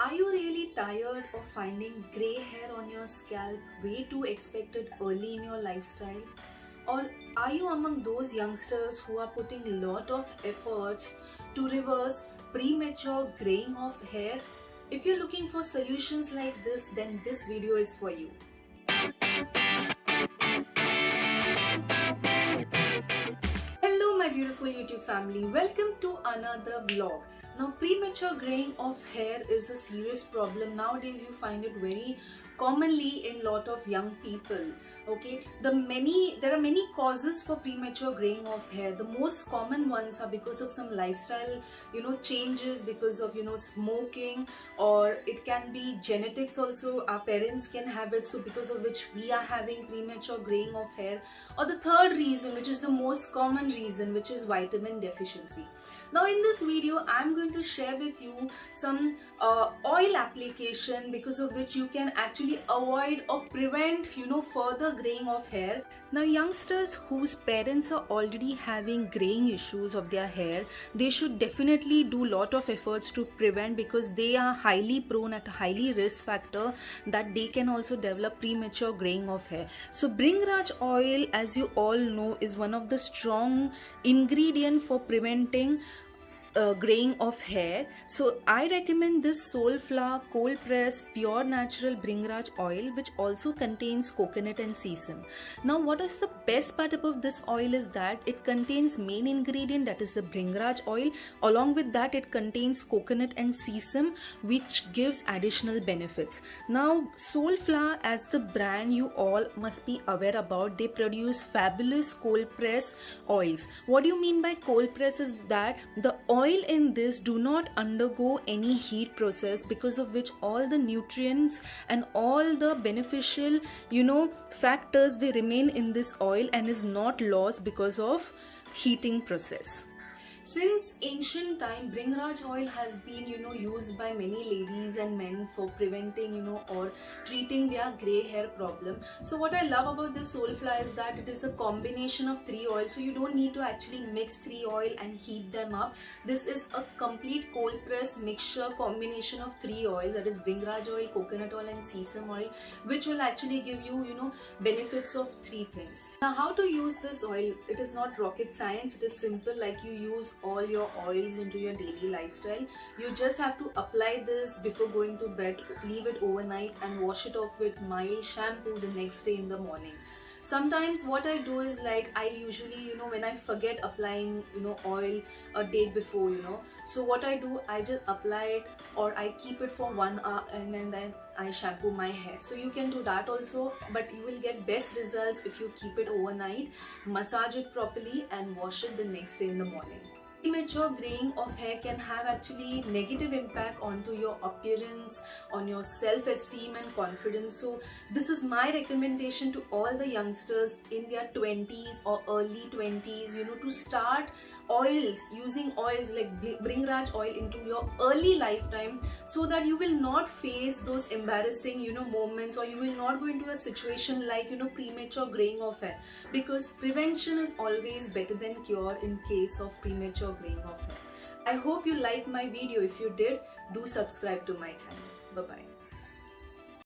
Are you really tired of finding grey hair on your scalp way too expected early in your lifestyle? Or are you among those youngsters who are putting a lot of efforts to reverse premature graying of hair? If you're looking for solutions like this, then this video is for you. Hello my beautiful YouTube family, welcome to another vlog. Now premature graying of hair is a serious problem. Nowadays you find it very commonly in lot of young people. Okay, there are many causes for premature graying of hair. The most common ones are because of some lifestyle changes, because of smoking, or it can be genetics also. Our parents can have it, so because of which we are having premature graying of hair. Or the third reason, which is the most common reason, which is vitamin deficiency. Now in this video I'm going to share with you some oil application because of which you can actually avoid or prevent further graying of hair. Now youngsters whose parents are already having graying issues of their hair, they should definitely do lot of efforts to prevent, because they are highly prone at a highly risk factor that they can also develop premature graying of hair. So Bhringraj oil, as you all know, is one of the strong ingredient for preventing graying of hair. So I recommend this Soulflower cold press pure natural Bhringraj oil, which also contains coconut and sesame. Now what is the best part about this oil is that it contains main ingredient, that is the Bhringraj oil. Along with that it contains coconut and sesame, which gives additional benefits. Now Soulflower as the brand, you all must be aware about, they produce fabulous cold press oils. What do you mean by cold press is that the oil in this do not undergo any heat process, because of which all the nutrients and all the beneficial factors, they remain in this oil and is not lost because of heating process. Since ancient time, Bhringraj oil has been used by many ladies and men for preventing or treating their grey hair problem. So what I love about this Soulflower is that it is a combination of 3 oils, so you don't need to actually mix 3 oil and heat them up. This is a complete cold press mixture combination of 3 oils, that is Bhringraj oil, coconut oil and sesame oil, which will actually give you benefits of 3 things. Now how to use this oil? It is not rocket science, it is simple. Like you use all your oils into your daily lifestyle, you just have to apply this before going to bed, leave it overnight and wash it off with mild shampoo the next day in the morning. Sometimes what I do is, like, I usually when I forget applying oil a day before, so what I do, I just apply it, or I keep it for 1 hour and then I shampoo my hair. So you can do that also, but you will get best results if you keep it overnight, massage it properly and wash it the next day in the morning. Premature graying of hair can have actually negative impact onto your appearance, on your self-esteem and confidence. So this is my recommendation to all the youngsters in their 20s or early 20s, to start using oils like Bhringraj oil into your early lifetime, so that you will not face those embarrassing moments, or you will not go into a situation like premature graying of hair, because prevention is always better than cure in case of premature graying of hair. I hope you liked my video. If you did, do subscribe to my channel. Bye bye.